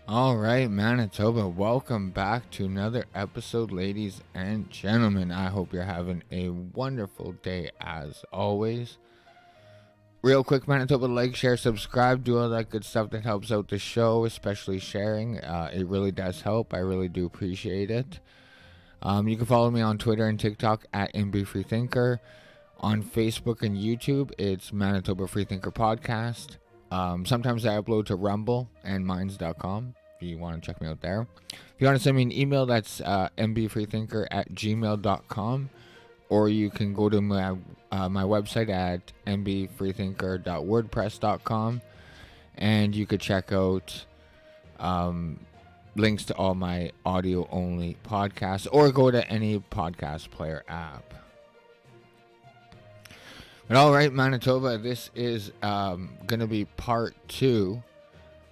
All right, Manitoba, welcome back to another episode, ladies and gentlemen. I hope you're having a wonderful day as always. Real quick, Manitoba, like, share, subscribe, do all that good stuff that helps out the show, especially sharing. It really does help. I really do appreciate it. You can follow me on Twitter and TikTok at mbfreethinker. On Facebook and YouTube, it's Manitoba Freethinker Podcast. Sometimes I upload to Rumble and Minds.com if you want to check me out there. If you want to send me an email, that's mbfreethinker@gmail.com, or you can go to my website at mbfreethinker.wordpress.com, and you could check out links to all my audio-only podcasts, or go to any podcast player app. But all right, Manitoba, this is going to be part 2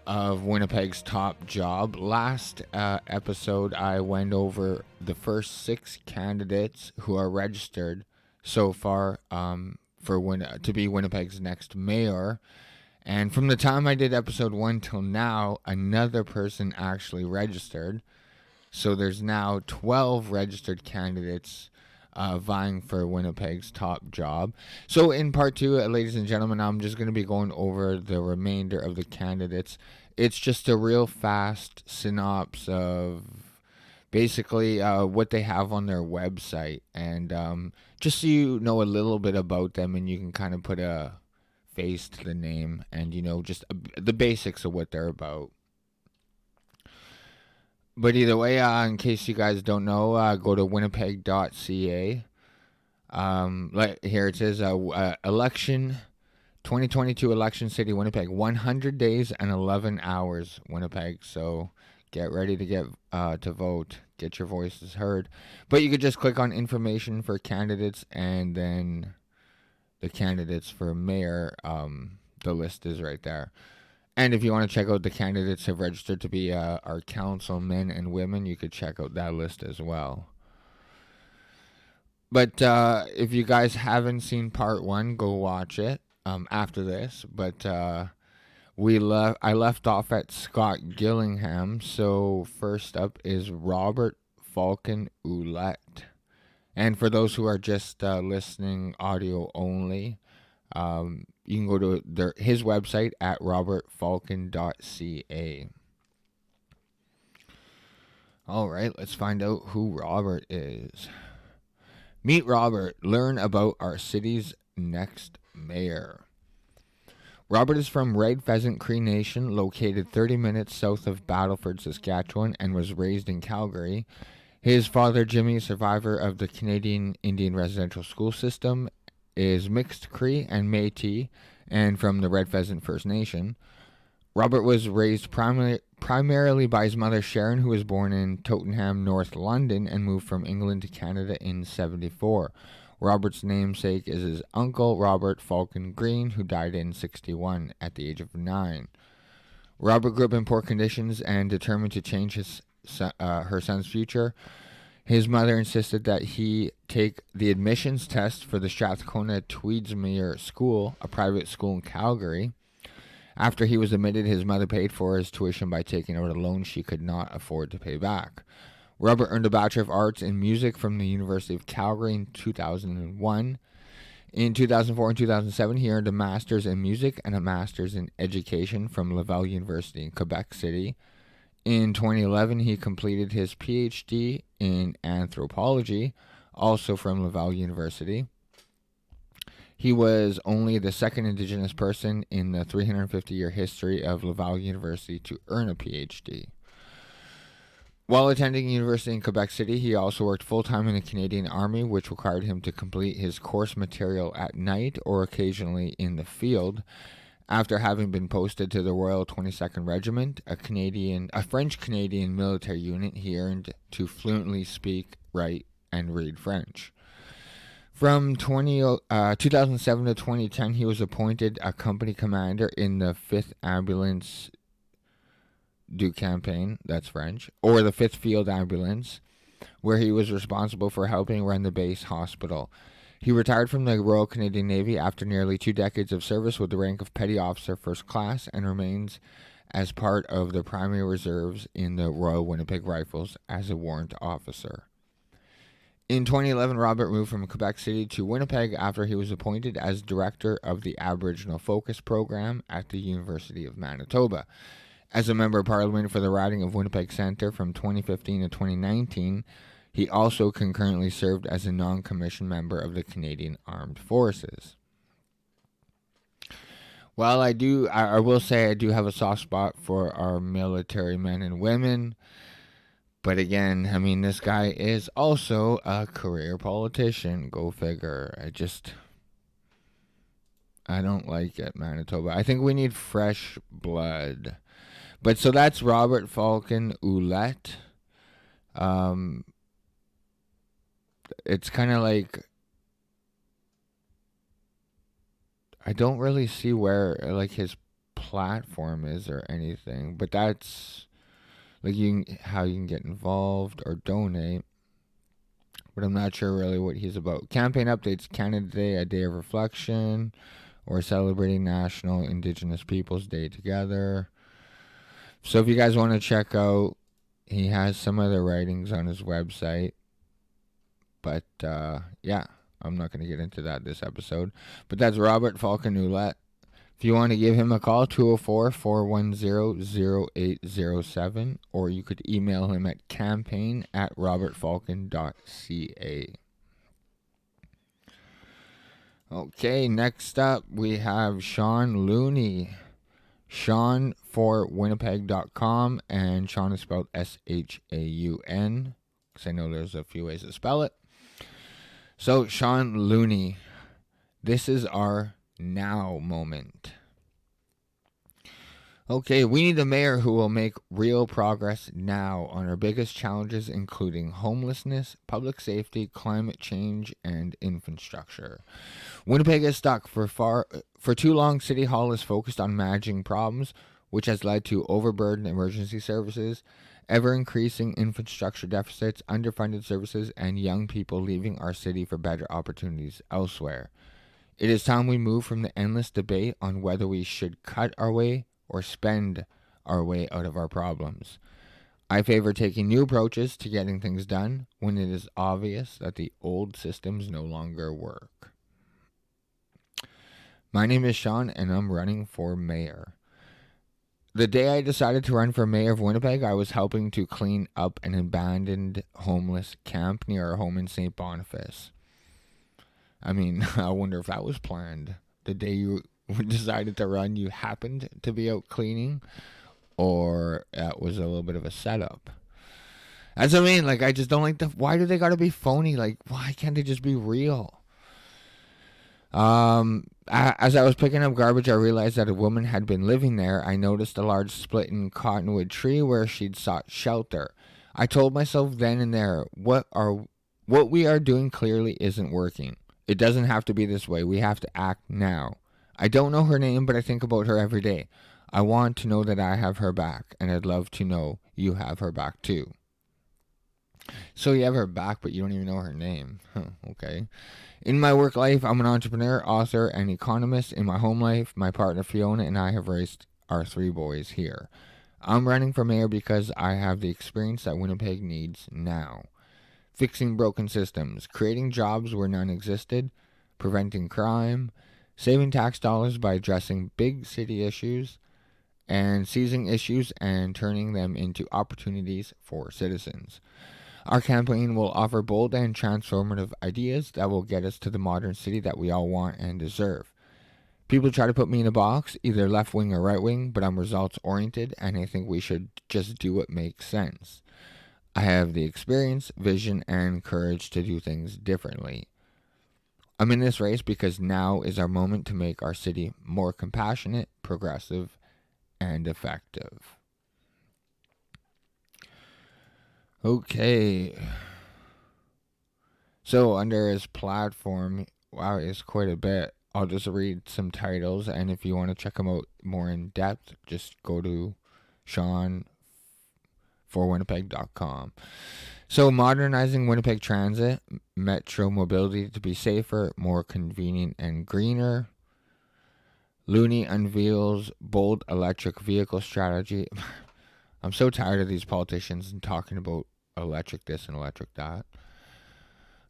of Winnipeg's top job. Last episode, I went over the first 6 candidates who are registered so far to be Winnipeg's next mayor. And from the time I did episode 1 till now, another person actually registered. So there's now 12 registered candidates vying for Winnipeg's top job. So in part 2, ladies and gentlemen, I'm just going to be going over the remainder of the candidates. It's just a real fast synopsis of basically what they have on their website, and just so you know a little bit about them, and you can kind of put a face to the name, and just the basics of what they're about. But either way, in case you guys don't know, go to winnipeg.ca. Here it says, election 2022 election city Winnipeg, 100 days and 11 hours Winnipeg. So get ready to get to vote, get your voices heard. But you could just click on information for candidates, and then the candidates for mayor, the list is right there. And if you want to check out the candidates who have registered to be our councilmen and women, you could check out that list as well. But if you guys haven't seen part 1, go watch it after this. But I left off at Scott Gillingham. So first up is Robert Falcon Ouellette. And for those who are just listening audio only, you can go to his website at robertfalcon.ca. All right, let's find out who Robert is. Meet Robert. Learn about our city's next mayor. Robert is from Red Pheasant Cree Nation, located 30 minutes south of Battleford, Saskatchewan, and was raised in Calgary. His father, Jimmy, survivor of the Canadian Indian residential school system, is mixed Cree and Métis, and from the Red Pheasant First Nation. Robert was raised primarily by his mother Sharon, who was born in Tottenham, North London, and moved from England to Canada in 1974. Robert's namesake is his uncle, Robert Falcon Green, who died in 1961 at the age of 9. Robert grew up in poor conditions and determined to change her son's future. His mother insisted that he take the admissions test for the Strathcona Tweedsmuir School, a private school in Calgary. After he was admitted, his mother paid for his tuition by taking out a loan she could not afford to pay back. Robert earned a Bachelor of Arts in Music from the University of Calgary in 2001. In 2004 and 2007, he earned a Master's in Music and a Master's in Education from Laval University in Quebec City. In 2011, he completed his PhD in Anthropology, also from Laval University. He was only the second Indigenous person in the 350-year history of Laval University to earn a PhD. While attending university in Quebec City, he also worked full-time in the Canadian Army, which required him to complete his course material at night or occasionally in the field. After having been posted to the Royal 22nd Regiment, a French-Canadian military unit, he earned to fluently speak, write, and read French. From 2007 to 2010, he was appointed a company commander in the 5th Ambulance du Campagne, that's French, or the 5th Field Ambulance, where he was responsible for helping run the base hospital. He retired from the Royal Canadian Navy after nearly 2 decades of service with the rank of Petty Officer First Class and remains as part of the primary reserves in the Royal Winnipeg Rifles as a warrant officer. In 2011, Robert moved from Quebec City to Winnipeg after he was appointed as director of the Aboriginal Focus Program at the University of Manitoba. As a member of Parliament for the riding of Winnipeg Centre from 2015 to 2019, he also concurrently served as a non-commissioned member of the Canadian Armed Forces. While I will say I do have a soft spot for our military men and women. But again, I mean, this guy is also a career politician. Go figure. I don't like it, Manitoba. I think we need fresh blood. But so that's Robert Falcon Ouellette. It's kind of like, I don't really see where like his platform is or anything. But that's like how you can get involved or donate. But I'm not sure really what he's about. Campaign updates: Canada Day, a day of reflection, or celebrating National Indigenous Peoples Day together. So if you guys want to check out, he has some other writings on his website. But yeah, I'm not going to get into that this episode. But that's Robert Falcon Ouellette. If you want to give him a call, 204-410-0807, or you could email him at campaign@robertfalcon.ca. Okay, next up we have Sean Looney. Sean for Winnipeg.com, and Sean is spelled S-H-A-U-N, because I know there's a few ways to spell it. So, Sean Looney, this is our now moment. Okay, we need a mayor who will make real progress now on our biggest challenges, including homelessness, public safety, climate change, and infrastructure. Winnipeg is stuck. For too long, City Hall is focused on managing problems, which has led to overburdened emergency services, ever-increasing infrastructure deficits, underfunded services, and young people leaving our city for better opportunities elsewhere. It is time we move from the endless debate on whether we should cut our way or spend our way out of our problems. I favor taking new approaches to getting things done when it is obvious that the old systems no longer work. My name is Sean, and I'm running for mayor. The day I decided to run for mayor of Winnipeg, I was helping to clean up an abandoned homeless camp near our home in St. Boniface. I mean, I wonder if that was planned. The day you decided to run, you happened to be out cleaning, or that was a little bit of a setup. That's what I mean. Like, I just don't like why do they gotta be phony? Like, why can't they just be real? As I was picking up garbage, I realized that a woman had been living there. I noticed a large split in cottonwood tree where she'd sought shelter. I told myself then and there, what we are doing clearly isn't working. It doesn't have to be this way. We have to act now. I don't know her name, but I think about her every day. I want to know that I have her back, and I'd love to know you have her back too. So you have her back, but you don't even know her name. Okay. In my work life, I'm an entrepreneur, author, and economist. In my home life, my partner Fiona and I have raised our 3 boys here. I'm running for mayor because I have the experience that Winnipeg needs now. Fixing broken systems, creating jobs where none existed, preventing crime, saving tax dollars by addressing big city issues, and seizing issues and turning them into opportunities for citizens. Our campaign will offer bold and transformative ideas that will get us to the modern city that we all want and deserve. People try to put me in a box, either left wing or right wing, but I'm results oriented, and I think we should just do what makes sense. I have the experience, vision, and courage to do things differently. I'm in this race because now is our moment to make our city more compassionate, progressive, and effective. Okay. So under his platform, wow, it's quite a bit. I'll just read some titles, and if you want to check them out more in depth, just go to sean4winnipeg.com. So modernizing Winnipeg transit, metro mobility to be safer, more convenient, and greener. Looney unveils bold electric vehicle strategy. I'm so tired of these politicians and talking about electric this and electric that.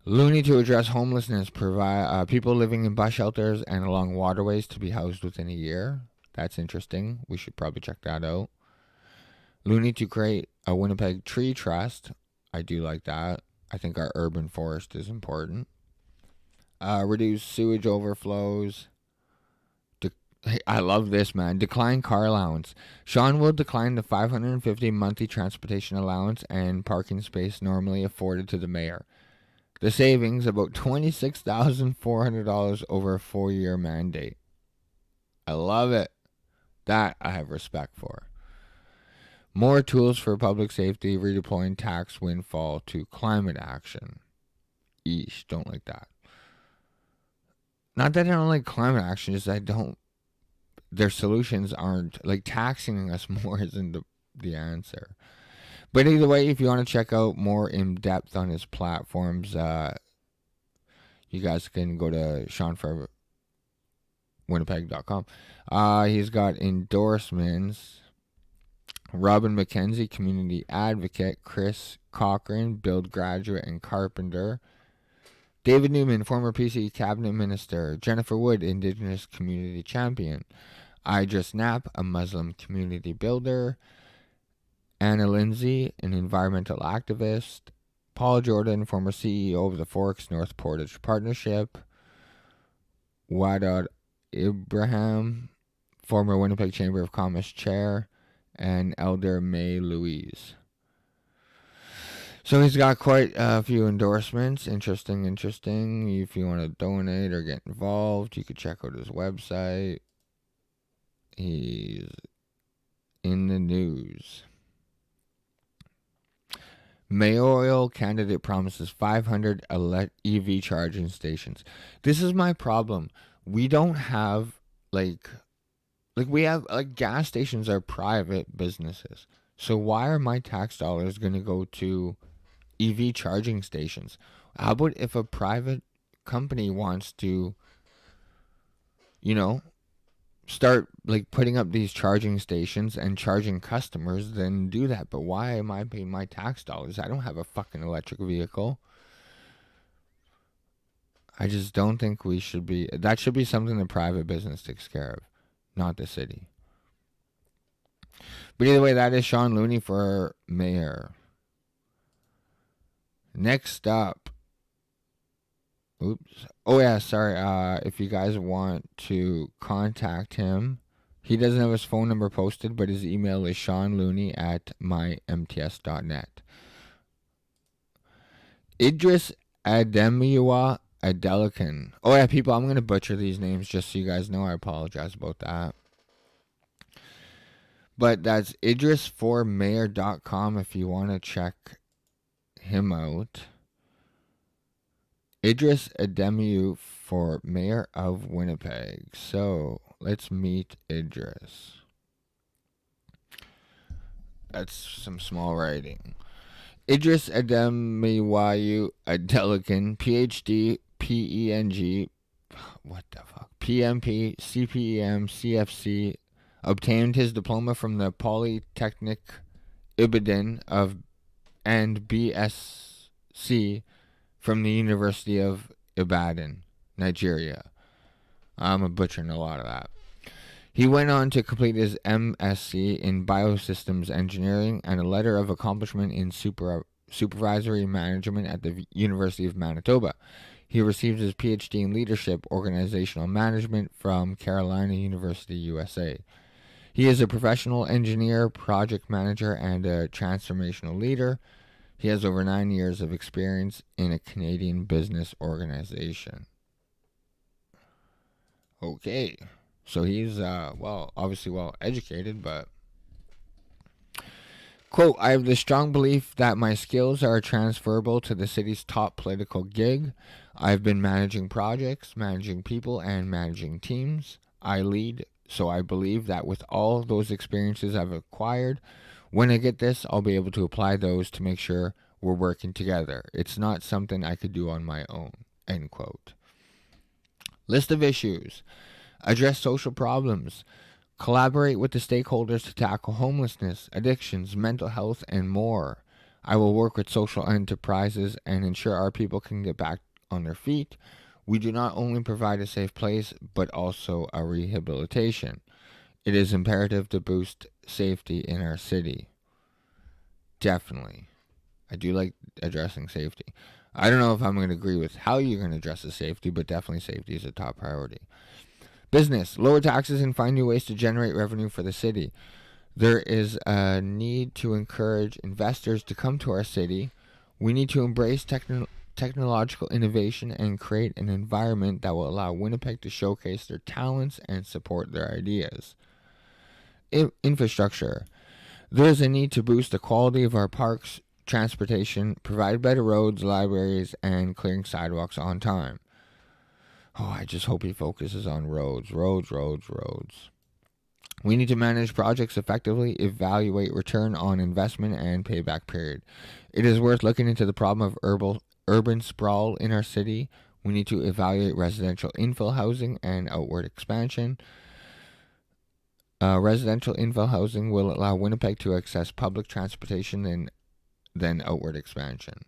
Looney to address homelessness, provide people living in bus shelters and along waterways to be housed within a year. That's interesting. We should probably check that out. Looney to create a Winnipeg tree trust. I do like that. I think our urban forest is important. Reduce sewage overflows. I love this, man. Decline car allowance. Sean will decline the $550 monthly transportation allowance and parking space normally afforded to the mayor. The savings, about $26,400 over a 4-year mandate. I love it. That I have respect for. More tools for public safety, redeploying tax windfall to climate action. Eesh, don't like that. Not that I don't like climate action, just I don't. Their solutions aren't, like, taxing us more isn't the answer. But either way, if you want to check out more in depth on his platforms, you guys can go to seanforwinnipeg.com. He's got endorsements. Robin McKenzie, community advocate. Chris Cochran, Build graduate and carpenter. David Newman, former PC cabinet minister. Jennifer Wood, Indigenous community champion. Idris Knapp, a Muslim community builder. Anna Lindsay, an environmental activist. Paul Jordan, former CEO of the Forks North Portage Partnership. Wadad Ibrahim, former Winnipeg Chamber of Commerce chair. And Elder May Louise. So he's got quite a few endorsements. Interesting. If you want to donate or get involved, you could check out his website. He's in the news. Mayoral candidate promises 500 EV charging stations. This is my problem. We don't have, like we have, gas stations are private businesses. So why are my tax dollars going to go to EV charging stations? How about if a private company wants to, start putting up these charging stations and charging customers, then do that. But why am I paying my tax dollars? I don't have a fucking electric vehicle. I just don't think we should be. That should be something the private business takes care of, not the city. But either way, that is Sean Looney for mayor. Next up. Oops. Oh, yeah, sorry. If you guys want to contact him, he doesn't have his phone number posted, but his email is seanlooney@mymts.net. Idris Ademiwa Adelican. Oh, yeah, people, I'm going to butcher these names just so you guys know. I apologize about that. But that's idris4mayor.com if you want to check him out. Idris Ademiu for mayor of Winnipeg. So let's meet Idris. That's some small writing. Idris Ademiwayu Adelican, PhD, PENG, what the fuck? PMP, CPEM, CFC, obtained his diploma from the Polytechnic Ibadan and BSc from the University of Ibadan, Nigeria. I'm butchering a lot of that. He went on to complete his MSc in Biosystems Engineering and a letter of accomplishment in supervisory management at the University of Manitoba. He received his PhD in Leadership Organizational Management from Carolina University, USA. He is a professional engineer, project manager, and a transformational leader. He has over 9 years of experience in a Canadian business organization. Okay. So he's, obviously well educated, but Quote, I have the strong belief that my skills are transferable to the city's top political gig. I've been managing projects, managing people, and managing teams. I lead, so I believe that with all those experiences I've acquired, when I get this, I'll be able to apply those to make sure we're working together. It's not something I could do on my own. End quote. List of issues. Address social problems. Collaborate with the stakeholders to tackle homelessness, addictions, mental health, and more. I will work with social enterprises and ensure our people can get back on their feet. We do not only provide a safe place, but also a rehabilitation. It is imperative to boost safety in our city. Definitely. I do like addressing safety. I don't know if I'm going to agree with how you're going to address the safety, but definitely safety is a top priority. Business, lower taxes and find new ways to generate revenue for the city. There is a need to encourage investors to come to our city. We need to embrace technological innovation and create an environment that will allow Winnipeg to showcase their talents and support their ideas. Infrastructure. There is a need to boost the quality of our parks, transportation, provide better roads, libraries, and clearing sidewalks on time. Oh, I just hope he focuses on roads. We need to manage projects effectively, evaluate return on investment, and payback period. It is worth looking into the problem of urban sprawl in our city. We need to evaluate residential infill housing and outward expansion. Residential infill housing will allow Winnipeg to access public transportation and then outward expansion.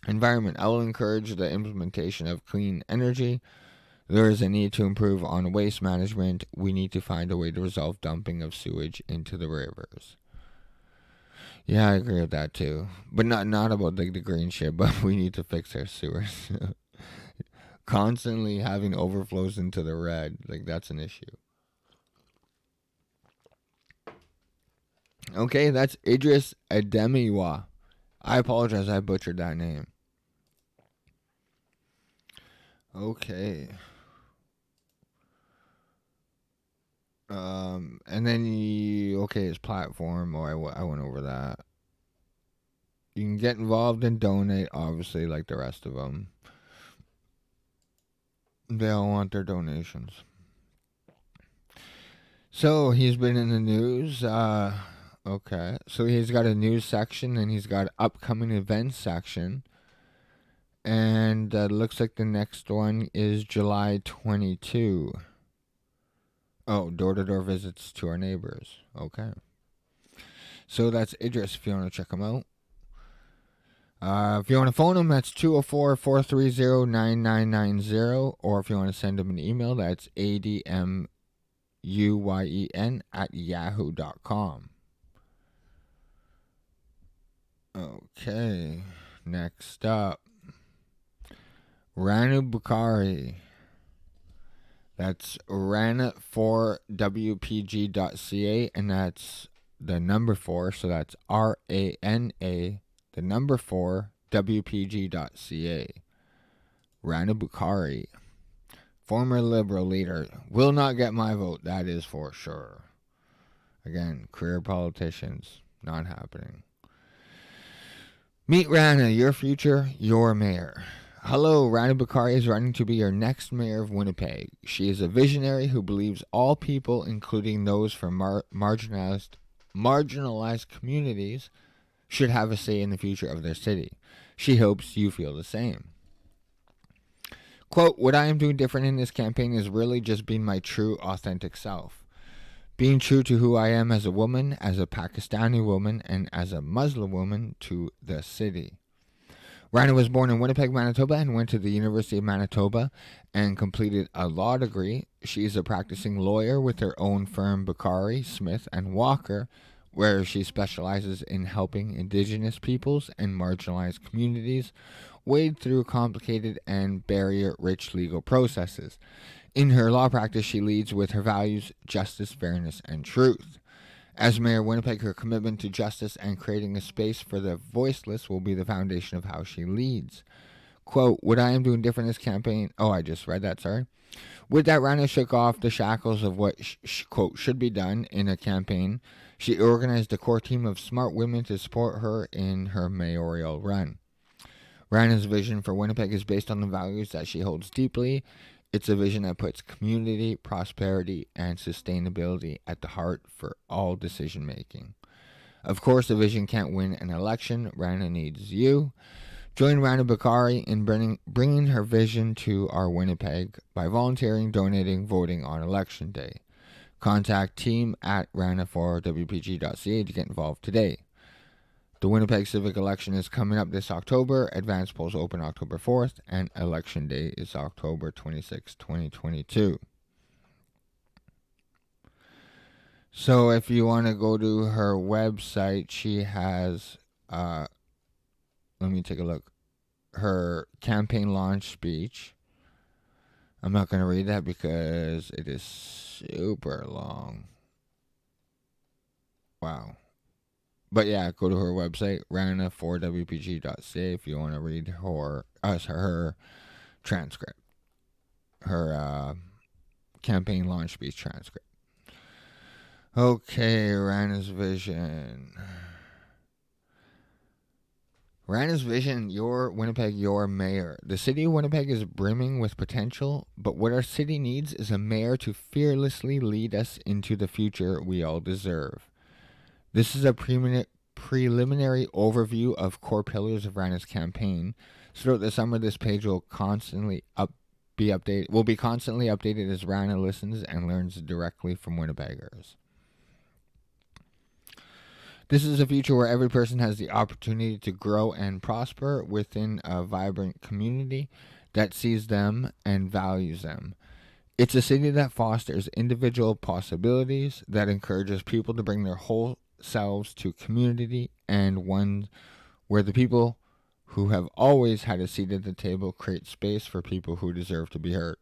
Environment. I will encourage the implementation of clean energy. There is a need to improve on waste management. We need to find a way to resolve dumping of sewage into the rivers. Yeah, I agree with that too. But not about the green shit, but we need to fix our sewers. Constantly having overflows into the red, like that's an issue. Okay, that's Idris Ademiwa. I apologize, I butchered that name. Okay. And then his platform. Oh, I went over that. You can get involved and donate, obviously, like the rest of them. They all want their donations. So he's been in the news. Okay, so he's got a news section and he's got an upcoming events section. And looks like the next one is July 22. Oh, door-to-door visits to our neighbors. Okay. So that's Idris if you want to check him out. If you want to phone him, that's 204-430-9990. Or if you want to send him an email, that's admuyen@yahoo.com. Okay. Next up. Ranu Bukhari. That's rana4wpg.ca, and that's the number 4, so that's RANA, the number 4, WPG.ca. Rana Bukhari, former Liberal leader, will not get my vote, that is for sure. Again, career politicians, not happening. Meet Rana, your future, your mayor. Hello, Rana Bukhari is running to be your next mayor of Winnipeg. She is a visionary who believes all people, including those from marginalized communities, should have a say in the future of their city. She hopes you feel the same. Quote, what I am doing different in this campaign is really just being my true, authentic self. Being true to who I am as a woman, as a Pakistani woman, and as a Muslim woman to the city. Rana was born in Winnipeg, Manitoba, and went to the University of Manitoba and completed a law degree. She is a practicing lawyer with her own firm, Bukhari, Smith, and Walker, where she specializes in helping Indigenous peoples and marginalized communities wade through complicated and barrier-rich legal processes. In her law practice, she leads with her values, justice, fairness, and truth. As Mayor of Winnipeg, her commitment to justice and creating a space for the voiceless will be the foundation of how she leads. Quote, what I am doing different this campaign. Oh, I just read that, sorry. With that, Rana shook off the shackles of what, quote, should be done in a campaign. She organized a core team of smart women to support her in her mayoral run. Rana's vision for Winnipeg is based on the values that she holds deeply. It's a vision that puts community, prosperity, and sustainability at the heart for all decision making. Of course, the vision can't win an election. Rana needs you. Join Rana Bakari in bringing her vision to our Winnipeg by volunteering, donating, voting on election day. Contact team at rana4wpg.ca to get involved today. The Winnipeg civic election is coming up this October. Advance polls open October 4th, and election day is October 26, 2022. So if you want to go to her website, she has, let me take a look, her campaign launch speech. I'm not going to read that because it is super long. Wow. But yeah, go to her website, rana4wpg.ca, if you want to read her transcript, her campaign launch speech transcript. Okay, Rana's vision. Rana's vision, your Winnipeg, your mayor. The city of Winnipeg is brimming with potential, but what our city needs is a mayor to fearlessly lead us into the future we all deserve. This is a preliminary overview of core pillars of Rana's campaign. Throughout the summer, this page will constantly be updated as Rana listens and learns directly from Winnipeggers. This is a future where every person has the opportunity to grow and prosper within a vibrant community that sees them and values them. It's a city that fosters individual possibilities, that encourages people to bring their whole selves to community, and one where the people who have always had a seat at the table create space for people who deserve to be heard.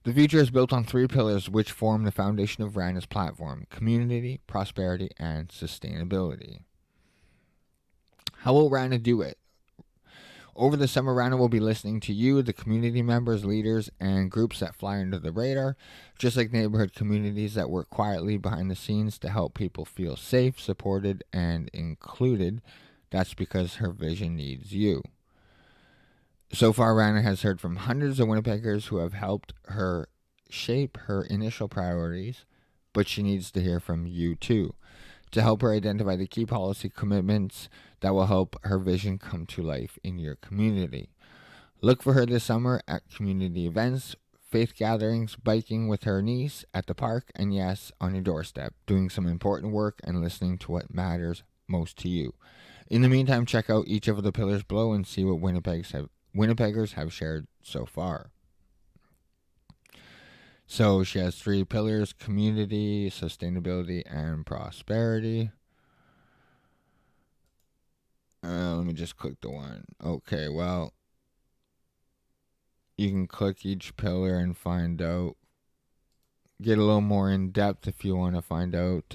The future is built on three pillars which form the foundation of Rana's platform: community, prosperity, and sustainability. How will Rana do it? Over the summer, Rana will be listening to you, the community members, leaders, and groups that fly under the radar, just like neighborhood communities that work quietly behind the scenes to help people feel safe, supported, and included. That's because her vision needs you. So far, Rana has heard from hundreds of Winnipeggers who have helped her shape her initial priorities, but she needs to hear from you too, to help her identify the key policy commitments that will help her vision come to life in your community. Look for her this summer at community events, faith gatherings, biking with her niece at the park, and yes, on your doorstep, doing some important work and listening to what matters most to you. In the meantime, check out each of the pillars below and see what Winnipeggers have shared so far. So she has three pillars: community, sustainability, and prosperity. Let me just click the one. Okay, well, you can click each pillar and find out, get a little more in depth if you want to find out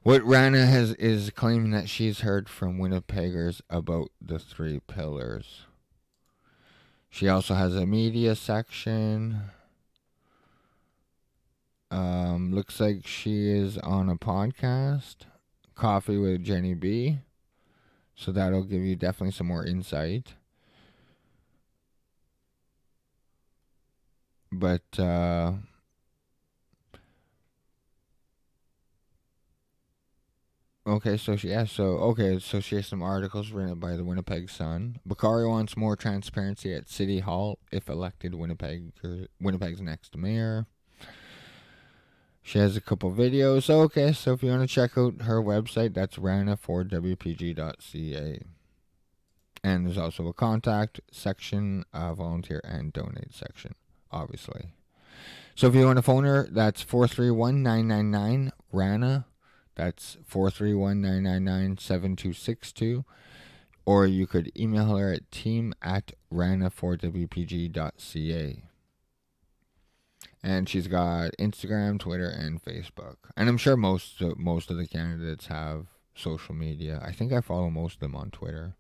what Rana is claiming that she's heard from Winnipeggers about the three pillars. She also has a media section. Looks like she is on a podcast, Coffee with Jenny B. So that'll give you definitely some more insight. But okay, so she has some articles written by the Winnipeg Sun. Bakari wants more transparency at City Hall if elected Winnipeg's next mayor. She has a couple videos. Okay, so if you want to check out her website, that's rana4wpg.ca. And there's also a contact section, a volunteer and donate section, obviously. So if you want to phone her, that's 431-999-RANA. That's 431-999-7262. Or you could email her at team@rana4wpg.ca. And she's got Instagram, Twitter, and Facebook. And I'm sure most of the candidates have social media. I think I follow most of them on Twitter.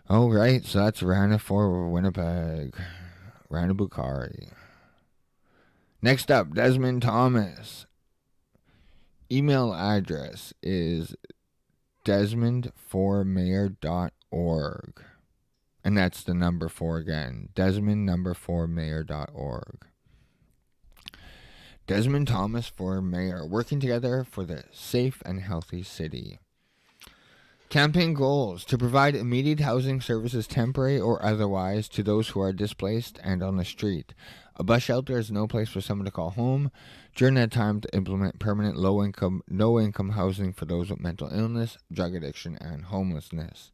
Oh, right. So that's Rana for Winnipeg. Rana Bukhari. Next up, Desmond Thomas. Email address is desmond4mayor.org. And that's the number 4 again. Desmond4mayor.org. Desmond Thomas for mayor, working together for the safe and healthy city. Campaign goals: to provide immediate housing services, temporary or otherwise, to those who are displaced and on the street. A bus shelter is no place for someone to call home. During that time, to implement permanent low-income, no-income housing for those with mental illness, drug addiction, and homelessness.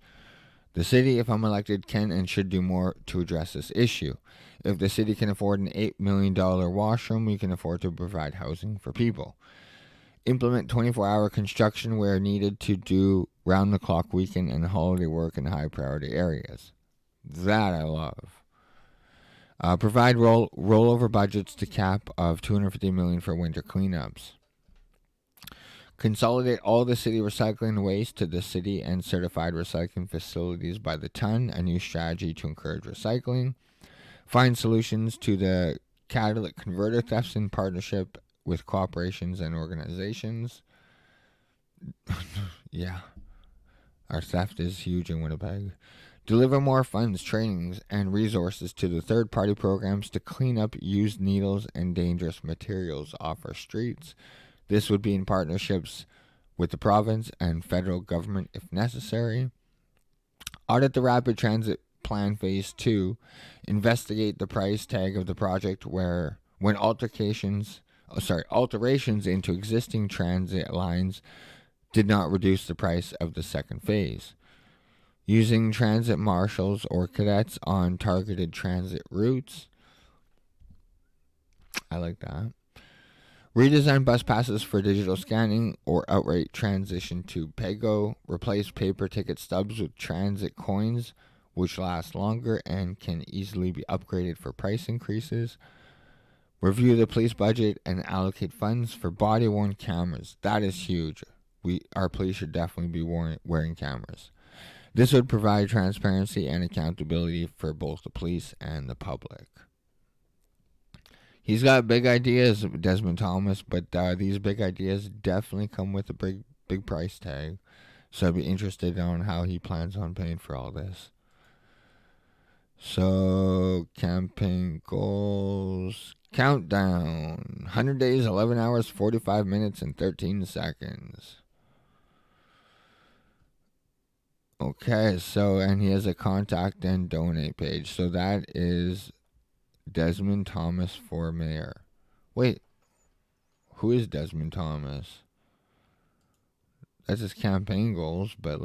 The city, if I'm elected, can and should do more to address this issue. If the city can afford an $8 million washroom, we can afford to provide housing for people. Implement 24-hour construction where needed to do round-the-clock weekend and holiday work in high-priority areas. That I love. Provide rollover budgets to cap of $250 million for winter cleanups. Consolidate all the city recycling waste to the city and certified recycling facilities by the ton, a new strategy to encourage recycling. Find solutions to the catalytic converter thefts in partnership with corporations and organizations. Yeah, our theft is huge in Winnipeg. Deliver more funds, trainings, and resources to the third-party programs to clean up used needles and dangerous materials off our streets. This would be in partnerships with the province and federal government if necessary. Audit the rapid transit plan phase 2. Investigate the price tag of the project when alterations into existing transit lines did not reduce the price of the second phase. Using transit marshals or cadets on targeted transit routes. I like that. Redesign bus passes for digital scanning or outright transition to Pego. Replace paper ticket stubs with transit coins, which last longer and can easily be upgraded for price increases. Review the police budget and allocate funds for body-worn cameras. That is huge. Our police should definitely be wearing cameras. This would provide transparency and accountability for both the police and the public. He's got big ideas, Desmond Thomas, but these big ideas definitely come with a big price tag. So I'd be interested on how he plans on paying for all this. So, campaign goals. Countdown. 100 days, 11 hours, 45 minutes, and 13 seconds. Okay, and he has a contact and donate page. So that is Desmond Thomas for mayor. Wait, who is Desmond Thomas? That's his campaign goals, but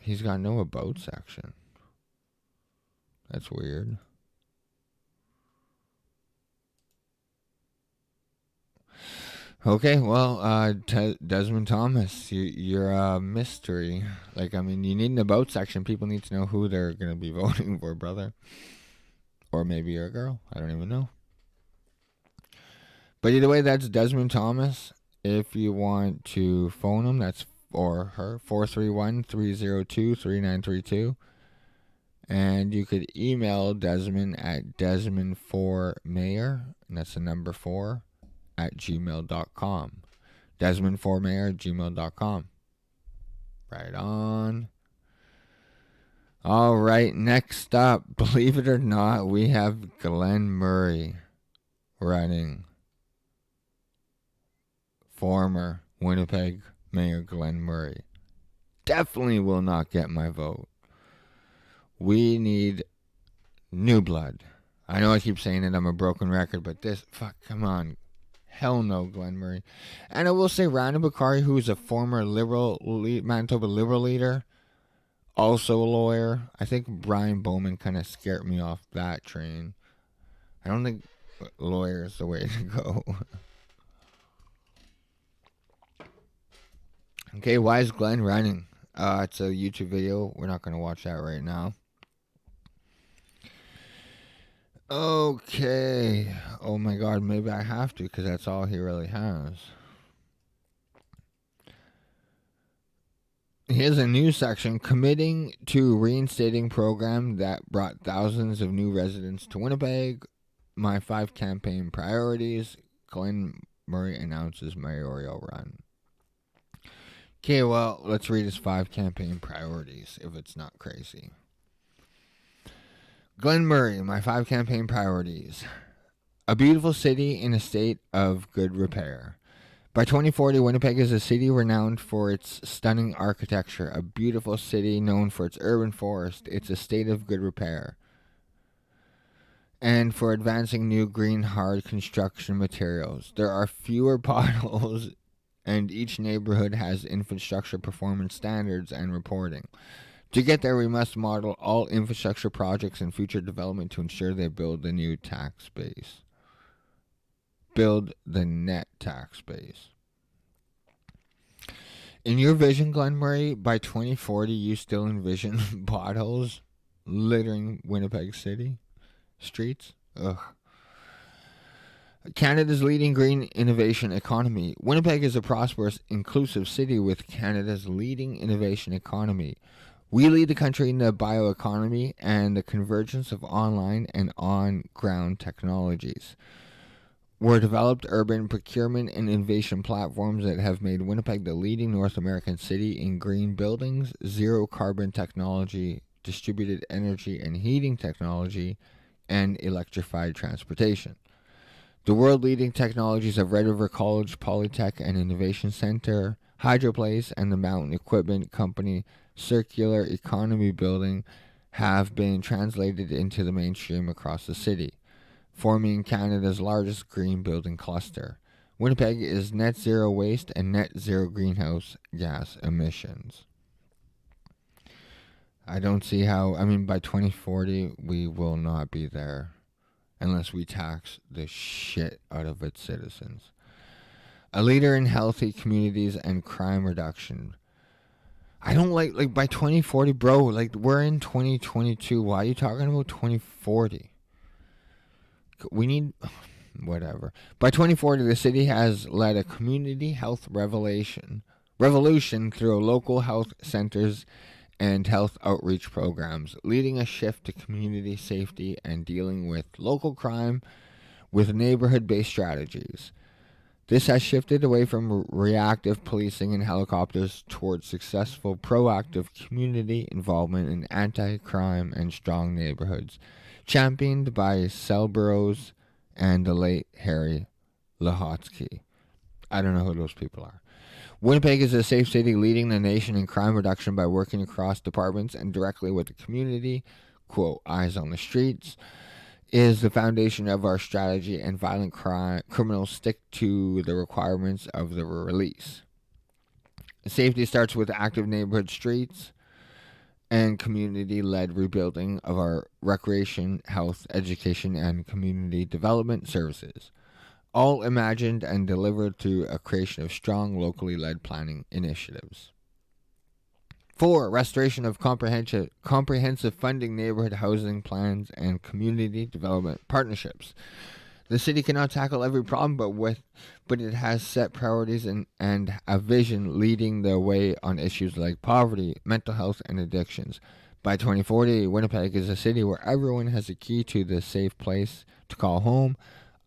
he's got no about section. That's weird. Okay, well, Desmond Thomas, you're a mystery. You need an about section. People need to know who they're going to be voting for, brother. Or maybe you're a girl. I don't even know. But either way, that's Desmond Thomas. If you want to phone him, that's or her, 431-302-3932. And you could email Desmond at Desmond4Mayor, and that's the number 4, at gmail.com. Desmond4Mayor@gmail.com. Right on. All right, next up, believe it or not, we have Glenn Murray running. Former Winnipeg Mayor Glenn Murray. Definitely will not get my vote. We need new blood. I know I keep saying it, I'm a broken record, but come on. Hell no, Glenn Murray. And I will say Rana Bukhari, who is a former Manitoba Liberal leader, also a lawyer. I think Brian Bowman kind of scared me off that train. I don't think lawyer is the way to go. Okay, why is Glenn running? It's a YouTube video. We're not going to watch that right now. Okay. Oh my god, maybe I have to because that's all he really has. Here's a news section committing to reinstating program that brought thousands of new residents to Winnipeg. My 5 campaign priorities. Glenn Murray announces mayoral run. Okay, well, let's read his 5 campaign priorities if it's not crazy. Glenn Murray, my 5 campaign priorities. A beautiful city in a state of good repair. By 2040, Winnipeg is a city renowned for its stunning architecture, a beautiful city known for its urban forest, its a state of good repair, and for advancing new green hard construction materials. There are fewer potholes, and each neighborhood has infrastructure performance standards and reporting. To get there, we must model all infrastructure projects and future development to ensure they build the new tax base. Build the net tax base. In your vision, Glenn Murray, by 2040, you still envision potholes littering Winnipeg City streets? Ugh. Canada's leading green innovation economy. Winnipeg is a prosperous, inclusive city with Canada's leading innovation economy. We lead the country in the bioeconomy and the convergence of online and on-ground technologies. We're developed urban procurement and innovation platforms that have made Winnipeg the leading North American city in green buildings, zero carbon technology, distributed energy and heating technology, and electrified transportation. The world-leading technologies of Red River College, Polytech and Innovation Center, Hydroplace, and the Mountain Equipment Company Circular Economy Building have been translated into the mainstream across the city, forming Canada's largest green building cluster. Winnipeg is net zero waste and net zero greenhouse gas emissions. I don't see how, by 2040, we will not be there unless we tax the shit out of its citizens. A leader in healthy communities and crime reduction. I don't like by 2040, bro, we're in 2022. Why are you talking about 2040? We need, whatever. By 2040, the city has led a community health revolution through local health centers and health outreach programs, leading a shift to community safety and dealing with local crime with neighborhood-based strategies. This has shifted away from reactive policing and helicopters towards successful proactive community involvement in anti-crime and strong neighborhoods, championed by Selburrows and the late Harry Lahotsky. I don't know who those people are. Winnipeg is a safe city leading the nation in crime reduction by working across departments and directly with the community. Quote, eyes on the streets is the foundation of our strategy, and violent criminals stick to the requirements of the release. Safety starts with active neighborhood streets and community-led rebuilding of our recreation, health, education, and community development services, all imagined and delivered through a creation of strong locally led planning initiatives. 4. Restoration of comprehensive funding neighborhood housing plans and community development partnerships. The city cannot tackle every problem, but it has set priorities and a vision leading the way on issues like poverty, mental health, and addictions. By 2040, Winnipeg is a city where everyone has a key to the safe place to call home,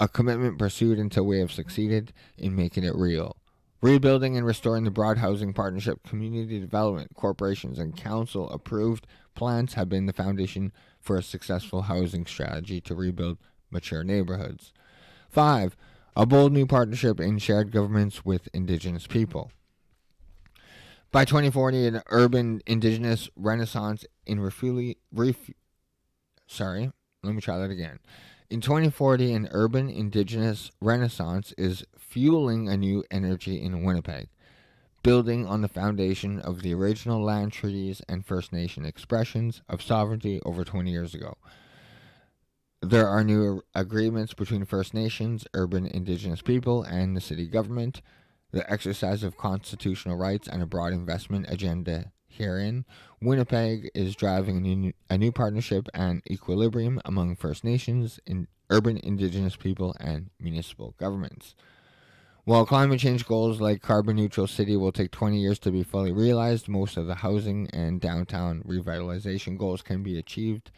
a commitment pursued until we have succeeded in making it real. Rebuilding and restoring the broad housing partnership, community development, corporations, and council-approved plans have been the foundation for a successful housing strategy to rebuild mature neighborhoods. 5. A bold new partnership in shared governments with Indigenous people. By 2040, an urban Indigenous renaissance in In 2040, an urban Indigenous renaissance is fueling a new energy in Winnipeg, building on the foundation of the original land treaties and First Nation expressions of sovereignty over 20 years ago. There are new agreements between First Nations, urban Indigenous people, and the city government, the exercise of constitutional rights, and a broad investment agenda herein. Winnipeg is driving a new partnership and equilibrium among First Nations, urban Indigenous people, and municipal governments. While climate change goals like carbon neutral city will take 20 years to be fully realized, most of the housing and downtown revitalization goals can be achieved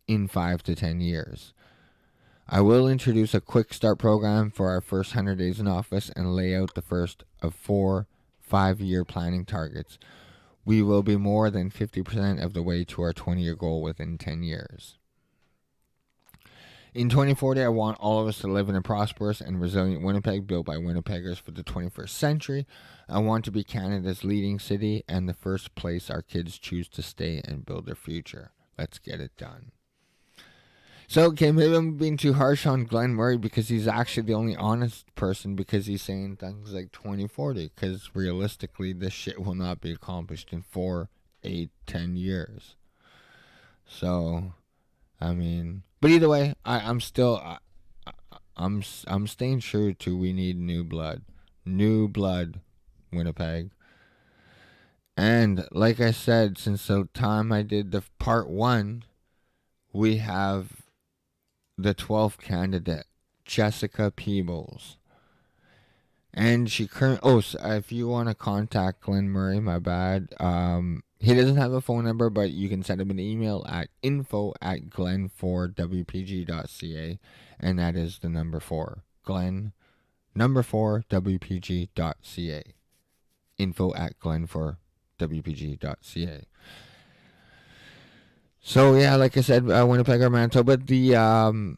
in 5 to 10 years. I will introduce a quick start program for our first 100 days in office and lay out the first of 4 5-year planning targets. We will be more than 50% of the way to our 20-year goal within 10 years. In 2040, I want all of us to live in a prosperous and resilient Winnipeg built by Winnipeggers for the 21st century. I want to be Canada's leading city and the first place our kids choose to stay and build their future. Let's get it done. So, okay, maybe I'm being too harsh on Glenn Murray because he's actually the only honest person because he's saying things like 2040 because realistically this shit will not be accomplished in 4, 8, 10 years. So, I mean, but either way, I'm still, I'm staying true to we need new blood, Winnipeg. And like I said, since the time I did the part 1, we have the 12th candidate, Jessica Peebles. And she if you want to contact Glenn Murray, my bad. He doesn't have a phone number, but you can send him an email at info@glen4wpg.ca, and that is the number 4. Glen, number 4wpg.ca. info@glen4wpg.ca. So, yeah, like I said, Winnipeg or Manitoba. The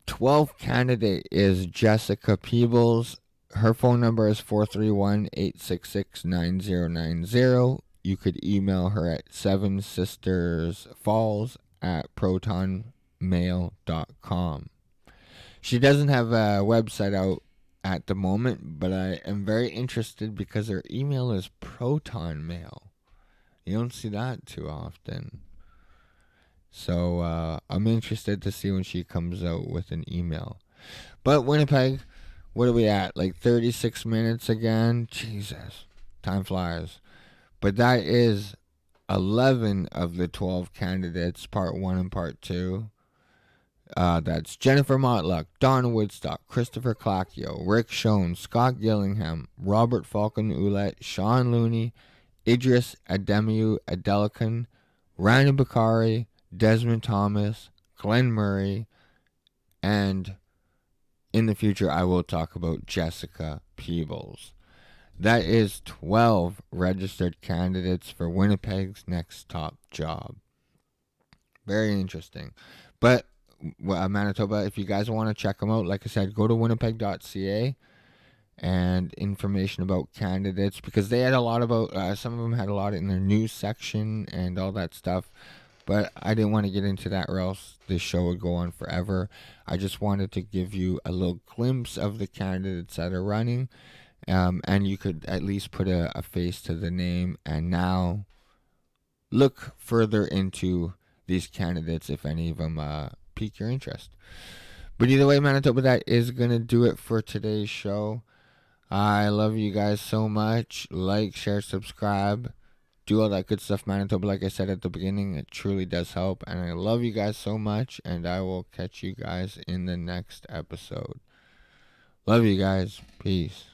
12th candidate is Jessica Peebles. Her phone number is 431-866-9090. You could email her at 7sistersfalls@protonmail.com. She doesn't have a website out at the moment, but I am very interested because her email is Proton Mail. You don't see that too often. So I'm interested to see when she comes out with an email. But Winnipeg, what are we at? Like 36 minutes again? Jesus, time flies. But that is 11 of the 12 candidates, part 1 and part 2. That's Jennifer Motluck, Donna Woodstock, Christopher Clackio, Rick Schoen, Scott Gillingham, Robert Falcon-Ouellette, Sean Looney, Idris Ademiu Adelican, Rana Bakari, Desmond Thomas, Glenn Murray, and in the future I will talk about Jessica Peebles. That is 12 registered candidates for Winnipeg's next top job. Very interesting. But Manitoba, if you guys want to check them out, like I said, go to winnipeg.ca and information about candidates, because they had a lot about, some of them had a lot in their news section and all that stuff. But I didn't want to get into that or else this show would go on forever. I just wanted to give you a little glimpse of the candidates that are running. And you could at least put a face to the name and now look further into these candidates if any of them pique your interest. But either way, Manitoba, that is going to do it for today's show. I love you guys so much. Like, share, subscribe. Do all that good stuff, Manitoba. Like I said at the beginning, it truly does help. And I love you guys so much. And I will catch you guys in the next episode. Love you guys. Peace.